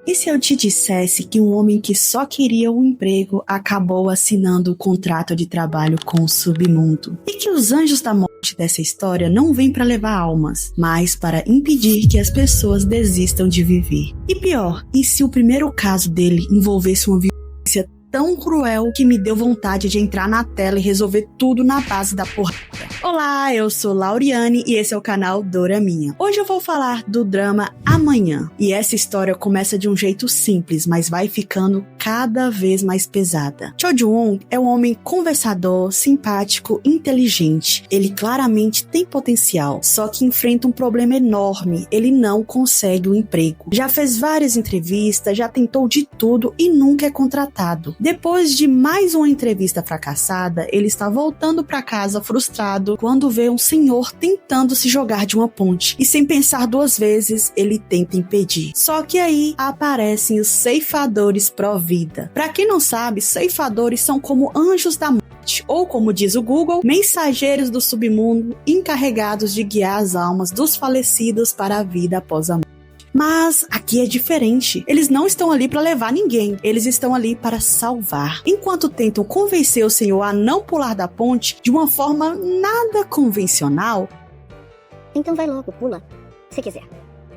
E se eu te dissesse que um homem que só queria um emprego acabou assinando o contrato de trabalho com o submundo? E que os anjos da morte dessa história não vêm para levar almas, mas para impedir que as pessoas desistam de viver? E pior, e se o primeiro caso dele envolvesse uma violência tão cruel que me deu vontade de entrar na tela e resolver tudo na base da porrada? Olá, eu sou Lauriane e esse é o canal Doraminha. Hoje eu vou falar do drama Amanhã. E essa história começa de um jeito simples, mas vai ficando cada vez mais pesada. Cho Ju-won é um homem conversador, simpático, inteligente. Ele claramente tem potencial, só que enfrenta um problema enorme. Ele não consegue um emprego. Já fez várias entrevistas, já tentou de tudo e nunca é contratado. Depois de mais uma entrevista fracassada, ele está voltando para casa frustrado quando vê um senhor tentando se jogar de uma ponte e, sem pensar duas vezes, ele tenta impedir. Só que aí aparecem os ceifadores pró-vida. Para quem não sabe, ceifadores são como anjos da morte, ou como diz o Google, mensageiros do submundo encarregados de guiar as almas dos falecidos para a vida após a morte. Mas aqui é diferente. Eles não estão ali para levar ninguém. Eles estão ali para salvar. Enquanto tentam convencer o senhor a não pular da ponte de uma forma nada convencional, então vai logo, pula, se quiser.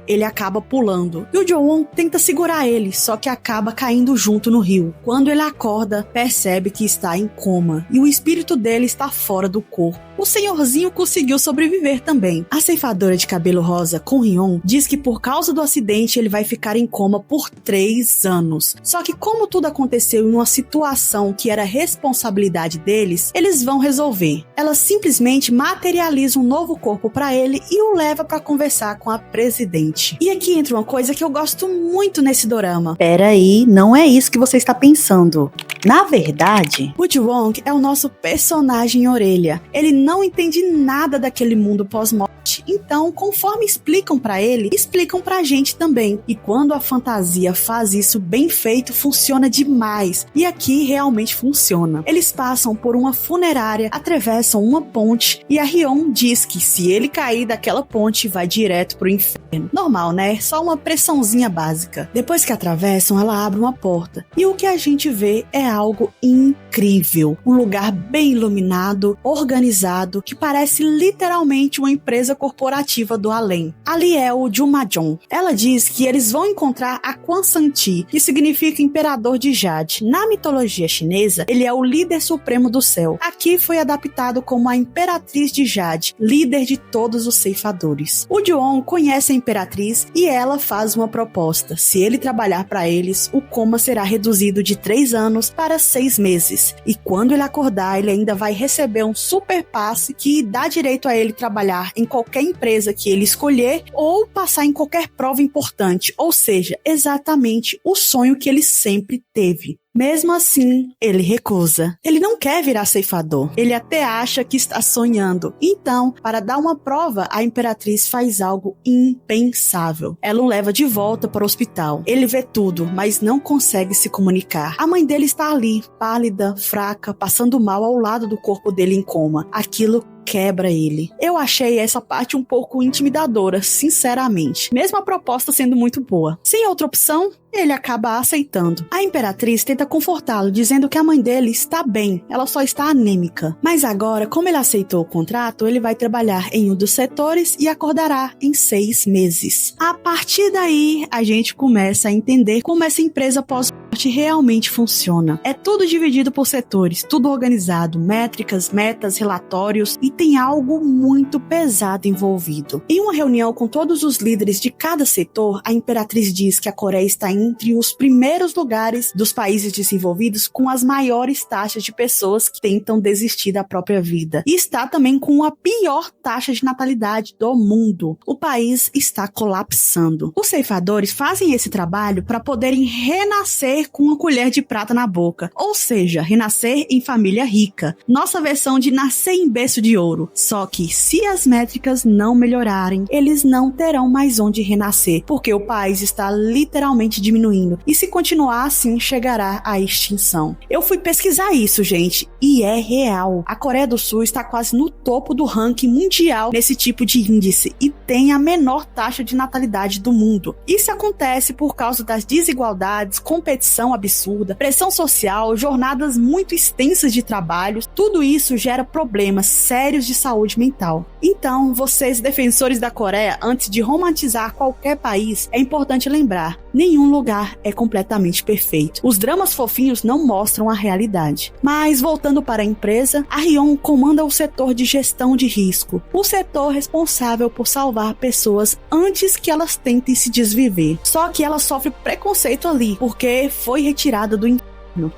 Ele acaba pulando. E o Jo-won tenta segurar ele, só que acaba caindo junto no rio. Quando ele acorda, percebe que está em coma e o espírito dele está fora do corpo. O senhorzinho conseguiu sobreviver também. A ceifadora de cabelo rosa, Kon Hyun, diz que por causa do acidente ele vai ficar em coma por 3 anos. Só que como tudo aconteceu em uma situação que era responsabilidade deles, eles vão resolver. Ela simplesmente materializa um novo corpo para ele e o leva para conversar com a presidente. E aqui entra uma coisa que eu gosto muito nesse dorama. Peraí, não é isso que você está pensando. Na verdade, o Ji-won é o nosso personagem orelha. Ele não entende nada daquele mundo pós-morte. Então, conforme explicam pra ele, explicam pra gente também. E quando a fantasia faz isso bem feito, funciona demais. E aqui realmente funciona. Eles passam por uma funerária, atravessam uma ponte e a Hyun diz que se ele cair daquela ponte, vai direto pro inferno. Normal, né? Só uma pressãozinha básica. Depois que atravessam, ela abre uma porta. E o que a gente vê é algo incrível. Um lugar bem iluminado, organizado, que parece literalmente uma empresa corporativa do além. Ali é o Jumajon. Ela diz que eles vão encontrar a Quan San-ti, que significa imperador de Jade. Na mitologia chinesa, ele é o líder supremo do céu. Aqui foi adaptado como a imperatriz de Jade, líder de todos os ceifadores. O Ju-won conhece a imperatriz e ela faz uma proposta. Se ele trabalhar para eles, o coma será reduzido de 3 anos para 6 meses. E quando ele acordar, ele ainda vai receber um super passe que dá direito a ele trabalhar em qualquer empresa que ele escolher ou passar em qualquer prova importante, ou seja, exatamente o sonho que ele sempre teve. Mesmo assim, ele recusa. Ele não quer virar ceifador. Ele até acha que está sonhando. Então, para dar uma prova, a imperatriz faz algo impensável. Ela o leva de volta para o hospital. Ele vê tudo, mas não consegue se comunicar. A mãe dele está ali, pálida, fraca, passando mal ao lado do corpo dele em coma. Aquilo quebra ele. Eu achei essa parte um pouco intimidadora, sinceramente. Mesmo a proposta sendo muito boa. Sem outra opção, ele acaba aceitando. A imperatriz tenta confortá-lo, dizendo que a mãe dele está bem, ela só está anêmica. Mas agora, como ele aceitou o contrato, ele vai trabalhar em um dos setores e acordará em 6 meses. A partir daí, a gente começa a entender como essa empresa pós-morte realmente funciona. É tudo dividido por setores, tudo organizado, métricas, metas, relatórios, e tem algo muito pesado envolvido. Em uma reunião com todos os líderes de cada setor, a imperatriz diz que a Coreia está entre os primeiros lugares dos países desenvolvidos com as maiores taxas de pessoas que tentam desistir da própria vida. E está também com a pior taxa de natalidade do mundo. O país está colapsando. Os ceifadores fazem esse trabalho para poderem renascer nascer com uma colher de prata na boca, ou seja, renascer em família rica. Nossa versão de nascer em berço de ouro. Só que se as métricas não melhorarem, eles não terão mais onde renascer, porque o país está literalmente diminuindo, e se continuar assim, chegará à extinção. Eu fui pesquisar isso, gente, e é real. A Coreia do Sul está quase no topo do ranking mundial nesse tipo de índice e tem a menor taxa de natalidade do mundo. Isso acontece por causa das desigualdades, competição absurda, pressão social, jornadas muito extensas de trabalho. Tudo isso gera problemas sérios de saúde mental. Então, vocês defensores da Coreia, antes de romantizar qualquer país, é importante lembrar: nenhum lugar é completamente perfeito. Os dramas fofinhos não mostram a realidade. Mas, voltando para a empresa, a Hyun comanda o setor de gestão de risco, o setor responsável por salvar pessoas antes que elas tentem se desviver. Só que ela sofre preconceito ali, porque foi retirada do inferno.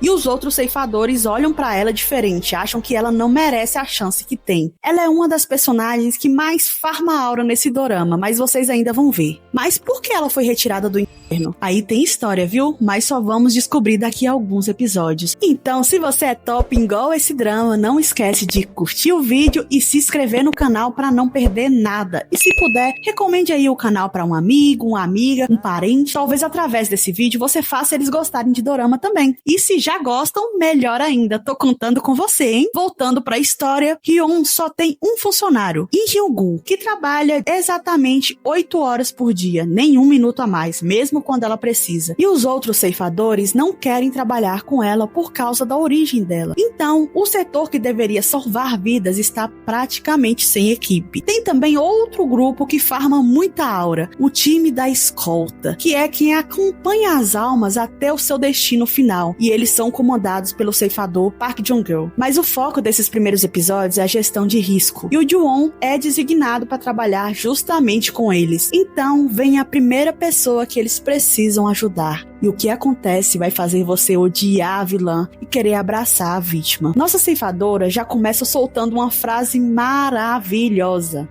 E os outros ceifadores olham pra ela diferente, acham que ela não merece a chance que tem. Ela é uma das personagens que mais farma aura nesse dorama, mas vocês ainda vão ver. Mas por que ela foi retirada do inferno? Aí tem história, viu? Mas só vamos descobrir daqui a alguns episódios. Então, se você é top igual esse drama, não esquece de curtir o vídeo e se inscrever no canal pra não perder nada. E se puder, recomende aí o canal pra um amigo, uma amiga, um parente. Talvez através desse vídeo você faça eles gostarem de dorama também. E se já gostam, melhor ainda, tô contando com você, hein? Voltando pra história, Hyun só tem um funcionário, Lee Hyung-gu, que trabalha exatamente 8 horas por dia, nem um minuto a mais, mesmo quando ela precisa. E os outros ceifadores não querem trabalhar com ela por causa da origem dela. Então, o setor que deveria salvar vidas está praticamente sem equipe. Tem também outro grupo que farma muita aura, o time da escolta, que é quem acompanha as almas até o seu destino final, e eles são comandados pelo ceifador Park Jong-il. Mas o foco desses primeiros episódios é a gestão de risco, e o Ju-won é designado para trabalhar justamente com eles. Então vem a primeira pessoa que eles precisam ajudar. E o que acontece vai fazer você odiar a vilã e querer abraçar a vítima. Nossa ceifadora já começa soltando uma frase maravilhosa: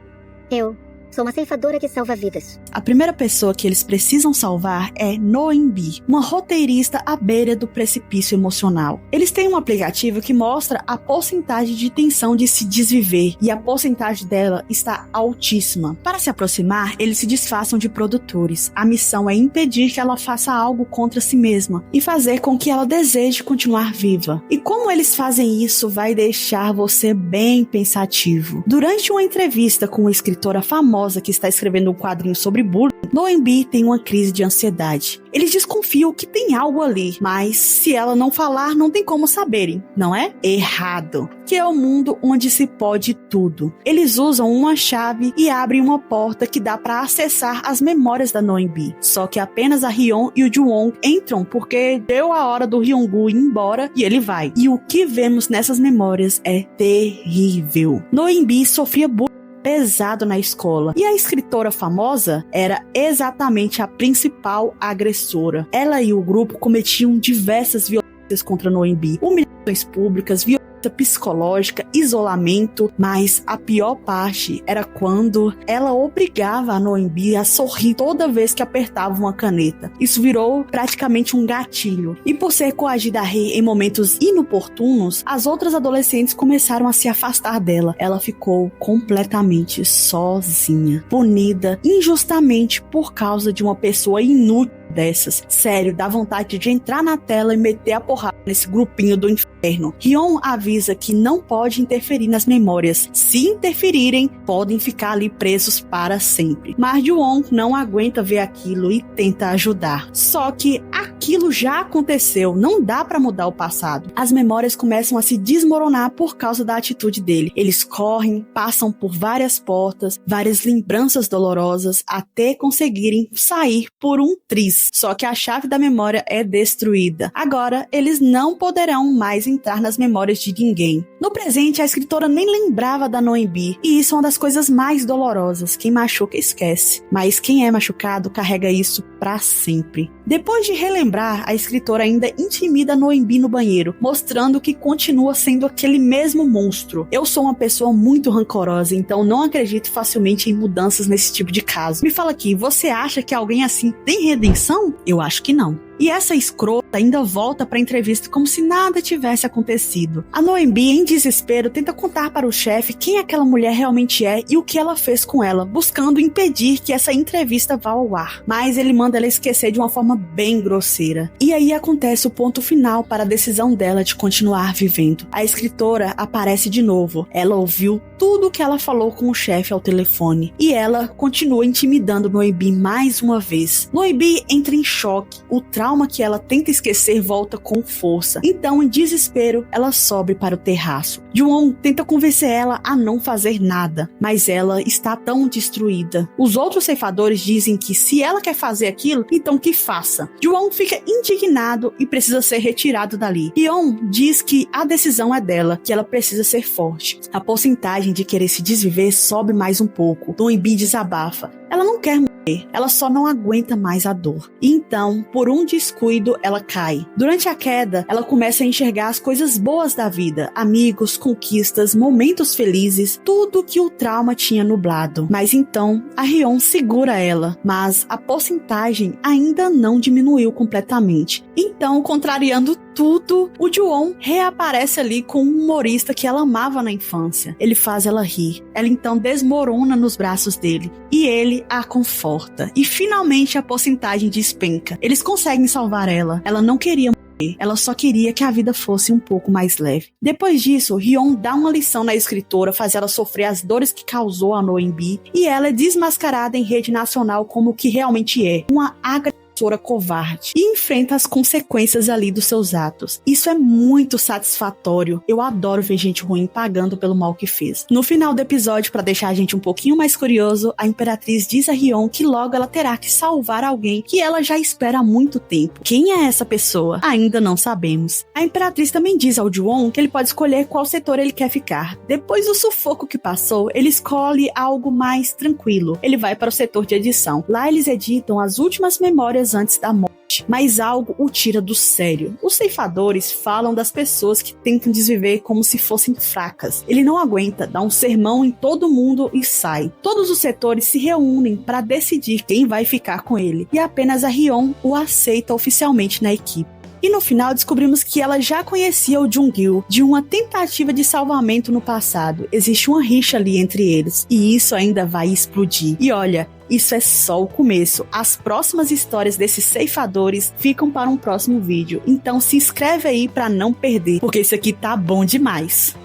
Eu sou uma ceifadora que salva vidas. A primeira pessoa que eles precisam salvar é Noembi, uma roteirista à beira do precipício emocional. Eles têm um aplicativo que mostra a porcentagem de tensão de se desviver, e a porcentagem dela está altíssima. Para se aproximar, eles se disfarçam de produtores. A missão é impedir que ela faça algo contra si mesma e fazer com que ela deseje continuar viva. E como eles fazem isso vai deixar você bem pensativo. Durante uma entrevista com uma escritora famosa que está escrevendo um quadrinho sobre bullying, Noembi tem uma crise de ansiedade. Eles desconfiam que tem algo ali, mas se ela não falar, não tem como saberem, não é? Errado. Que é o mundo onde se pode tudo. Eles usam uma chave e abrem uma porta que dá para acessar as memórias da Noembi. Só que apenas a Hyun e o Ju-won entram porque deu a hora do Hyung-gu ir embora e ele vai. E o que vemos nessas memórias é terrível. Noembi sofria bullying pesado na escola, e a escritora famosa era exatamente a principal agressora. Ela e o grupo cometiam diversas violências contra Noembi, humilhações públicas, violência psicológica, isolamento, mas a pior parte era quando ela obrigava a Noembi a sorrir toda vez que apertava uma caneta. Isso virou praticamente um gatilho. E por ser coagida a rir em momentos inoportunos, as outras adolescentes começaram a se afastar dela. Ela ficou completamente sozinha, punida injustamente por causa de uma pessoa inútil dessas. Sério, dá vontade de entrar na tela e meter a porrada nesse grupinho do inferno. Hyun avisa que não pode interferir nas memórias. Se interferirem, podem ficar ali presos para sempre. Mas Ju-won não aguenta ver aquilo e tenta ajudar. Só que aquilo já aconteceu, não dá para mudar o passado. As memórias começam a se desmoronar por causa da atitude dele. Eles correm, passam por várias portas, várias lembranças dolorosas, até conseguirem sair por um triz. Só que a chave da memória é destruída. Agora, eles não poderão mais entrar nas memórias de ninguém. No presente, a escritora nem lembrava da Noembi, e isso é uma das coisas mais dolorosas. Quem machuca, esquece. Mas quem é machucado, carrega isso pra sempre. Depois de relembrar, a escritora ainda intimida Noembi no banheiro, mostrando que continua sendo aquele mesmo monstro. Eu sou uma pessoa muito rancorosa, então não acredito facilmente em mudanças nesse tipo de caso. Me fala aqui, você acha que alguém assim tem redenção? Eu acho que não. E essa escrota ainda volta pra entrevista como se nada tivesse acontecido. A Noembi, em desespero, tenta contar para o chefe quem aquela mulher realmente é e o que ela fez com ela, buscando impedir que essa entrevista vá ao ar. Mas ele manda ela esquecer de uma forma bem grosseira. E aí acontece o ponto final para a decisão dela de continuar vivendo. A escritora aparece de novo. Ela ouviu tudo o que ela falou com o chefe ao telefone. E ela continua intimidando Noembi mais uma vez. Noembi entra em choque. O trauma que ela tenta esquecer volta com força. Então, em desespero, ela sobe para o terraço. Ju-on tenta convencer ela a não fazer nada, mas ela está tão destruída. Os outros ceifadores dizem que se ela quer fazer aquilo, então que faça. Ju-on fica indignado e precisa ser retirado dali. Yeon diz que a decisão é dela, que ela precisa ser forte. A porcentagem de querer se desviver sobe mais um pouco. Noembi desabafa. Ela não quer morrer, ela só não aguenta mais a dor. E então, por um descuido, ela cai. Durante a queda, ela começa a enxergar as coisas boas da vida, amigos, conquistas, momentos felizes, tudo que o trauma tinha nublado. Mas então, a Hyeon segura ela, mas a porcentagem ainda não diminuiu completamente. Então, contrariando tudo, o Ju-on reaparece ali com um humorista que ela amava na infância. Ele faz ela rir. Ela então desmorona nos braços dele e ele a conforta. E finalmente a porcentagem despenca. Eles conseguem salvar ela. Ela não queria morrer. Ela só queria que a vida fosse um pouco mais leve. Depois disso, Hyeon dá uma lição na escritora, faz ela sofrer as dores que causou a Noembi, e ela é desmascarada em rede nacional como o que realmente é, uma agressora covarde, e enfrenta as consequências ali dos seus atos. Isso é muito satisfatório. Eu adoro ver gente ruim pagando pelo mal que fez. No final do episódio, para deixar a gente um pouquinho mais curioso, a Imperatriz diz a Hyeon que logo ela terá que salvar alguém que ela já espera há muito tempo. Quem é essa pessoa? Ainda não sabemos. A Imperatriz também diz ao Ju-on que ele pode escolher qual setor ele quer ficar. Depois do sufoco que passou, ele escolhe algo mais tranquilo. Ele vai para o setor de edição. Lá eles editam as últimas memórias antes da morte, mas algo o tira do sério. Os ceifadores falam das pessoas que tentam desviver como se fossem fracas. Ele não aguenta, dá um sermão em todo mundo e sai. Todos os setores se reúnem para decidir quem vai ficar com ele, e apenas a Hyeon o aceita oficialmente na equipe. E no final descobrimos que ela já conhecia o Jung-gil de uma tentativa de salvamento no passado. Existe uma rixa ali entre eles, e isso ainda vai explodir. E olha, isso é só o começo. As próximas histórias desses ceifadores ficam para um próximo vídeo. Então se inscreve aí para não perder, porque isso aqui tá bom demais.